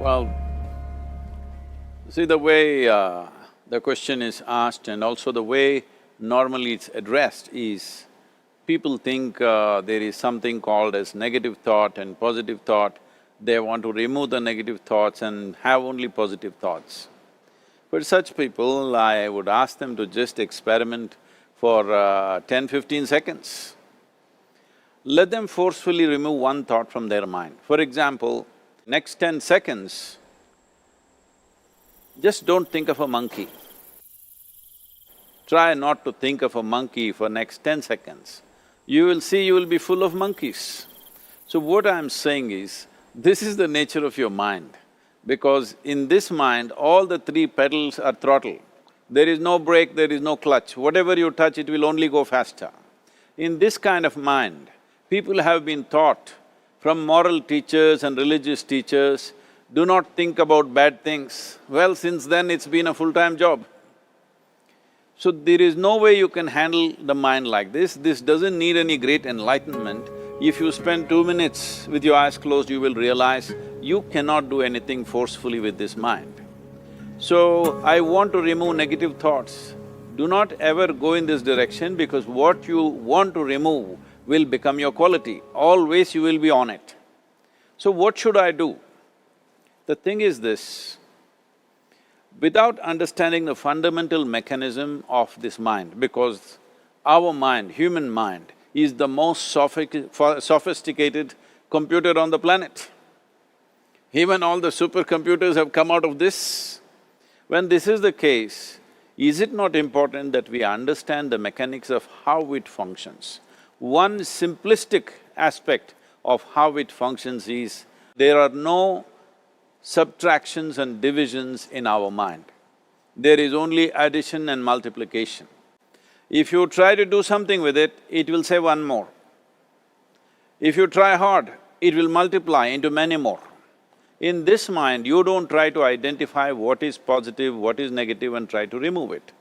Well, see the way the question is asked and also the way normally it's addressed is, people think there is something called as negative thought and positive thought. They want to remove the negative thoughts and have only positive thoughts. For such people, I would ask them to just experiment for 10-15 seconds. Let them forcefully remove one thought from their mind. For example, next 10 seconds, just don't think of a monkey. Try not to think of a monkey for next 10 seconds. You will see you will be full of monkeys. So what I'm saying is, this is the nature of your mind, because in this mind, all the three pedals are throttle. There is no brake, there is no clutch. Whatever you touch, it will only go faster. In this kind of mind, people have been taught from moral teachers and religious teachers, do not think about bad things. Well, since then it's been a full-time job. So there is no way you can handle the mind like this. This doesn't need any great enlightenment. If you spend 2 minutes with your eyes closed, you will realize you cannot do anything forcefully with this mind. So, I want to remove negative thoughts. Do not ever go in this direction, because what you want to remove will become your quality. Always you will be on it. So what should I do? The thing is this, without understanding the fundamental mechanism of this mind, because our mind, human mind, is the most sophisticated computer on the planet. Even all the supercomputers have come out of this. When this is the case, is it not important that we understand the mechanics of how it functions? One simplistic aspect of how it functions is, there are no subtractions and divisions in our mind. There is only addition and multiplication. If you try to do something with it, it will say one more. If you try hard, it will multiply into many more. In this mind, you don't try to identify what is positive, what is negative and try to remove it.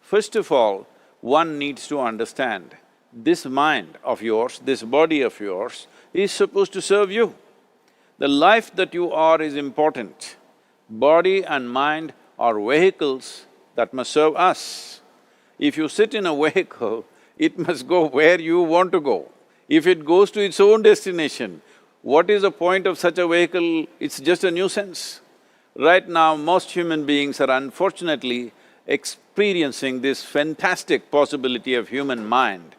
First of all, one needs to understand, this mind of yours, this body of yours is supposed to serve you. The life that you are is important. Body and mind are vehicles that must serve us. If you sit in a vehicle, it must go where you want to go. If it goes to its own destination, what is the point of such a vehicle? It's just a nuisance. Right now, most human beings are unfortunately experiencing this fantastic possibility of human mind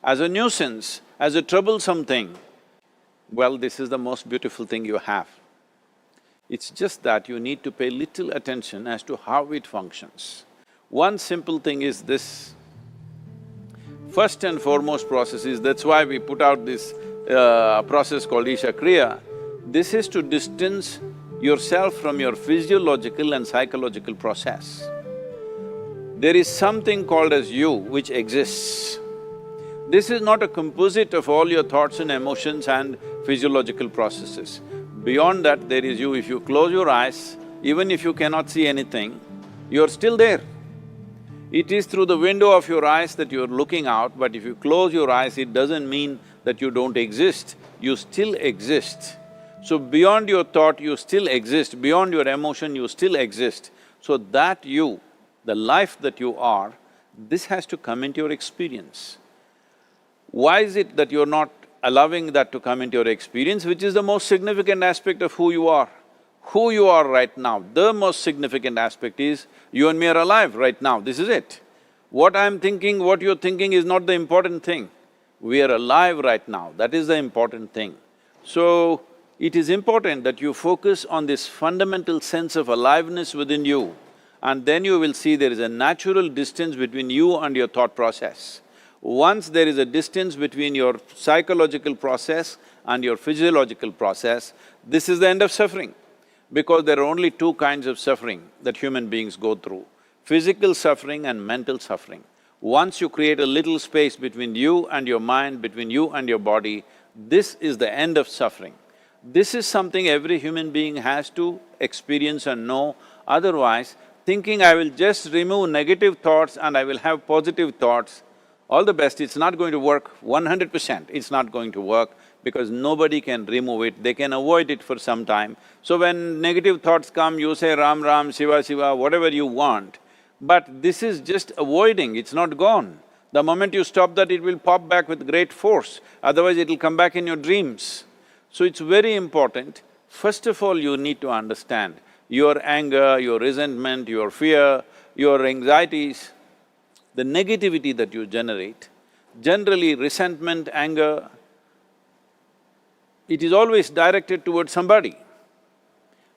as a nuisance, as a troublesome thing. Well, this is the most beautiful thing you have. It's just that you need to pay little attention as to how it functions. One simple thing is this, first and foremost process is, that's why we put out this process called Isha Kriya. This is to distance yourself from your physiological and psychological process. There is something called as you which exists. This is not a composite of all your thoughts and emotions and physiological processes. Beyond that, there is you. If you close your eyes, even if you cannot see anything, you're still there. It is through the window of your eyes that you're looking out, but if you close your eyes, it doesn't mean that you don't exist, you still exist. So beyond your thought, you still exist, beyond your emotion, you still exist. So that you, the life that you are, this has to come into your experience. Why is it that you're not allowing that to come into your experience, which is the most significant aspect of who you are? Who you are right now, the most significant aspect is, you and me are alive right now, this is it. What I'm thinking, what you're thinking is not the important thing. We are alive right now, that is the important thing. So, it is important that you focus on this fundamental sense of aliveness within you, and then you will see there is a natural distance between you and your thought process. Once there is a distance between your psychological process and your physiological process, this is the end of suffering. Because there are only two kinds of suffering that human beings go through, physical suffering and mental suffering. Once you create a little space between you and your mind, between you and your body, this is the end of suffering. This is something every human being has to experience and know, otherwise thinking I will just remove negative thoughts and I will have positive thoughts, all the best, it's not going to work 100%, it's not going to work. because nobody can remove it, they can avoid it for some time. So when negative thoughts come, you say Ram Ram, Shiva Shiva, whatever you want, but this is just avoiding, it's not gone. The moment you stop that, it will pop back with great force, otherwise it'll come back in your dreams. So it's very important, first of all you need to understand your anger, your resentment, your fear, your anxieties, the negativity that you generate. Generally resentment, anger, it is always directed towards somebody.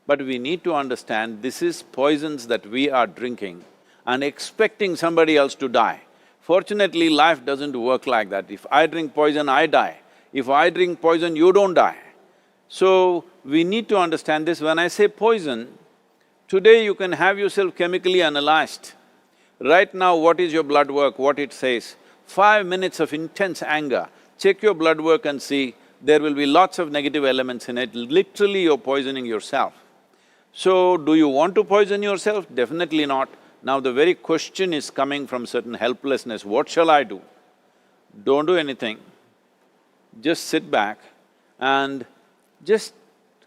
But we need to understand this is poisons that we are drinking and expecting somebody else to die. Fortunately, life doesn't work like that. If I drink poison, I die. If I drink poison, you don't die. So, we need to understand this. When I say poison, today you can have yourself chemically analyzed. Right now, what is your blood work, what it says? 5 minutes of intense anger, check your blood work and see, there will be lots of negative elements in it, literally you're poisoning yourself. So, do you want to poison yourself? Definitely not. Now the very question is coming from certain helplessness, what shall I do? Don't do anything, just sit back and just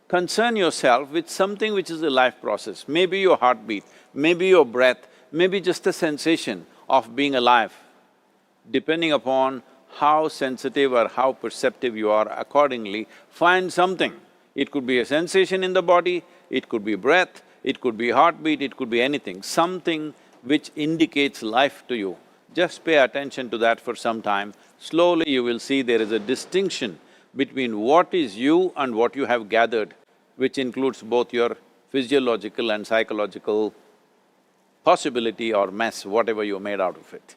concern yourself with something which is a life process. Maybe your heartbeat, maybe your breath, maybe just a sensation of being alive. Depending upon how sensitive or how perceptive you are, accordingly, find something. It could be a sensation in the body, it could be breath, it could be heartbeat, it could be anything, something which indicates life to you. Just pay attention to that for some time. Slowly you will see there is a distinction between what is you and what you have gathered, which includes both your physiological and psychological possibility or mess, whatever you made out of it.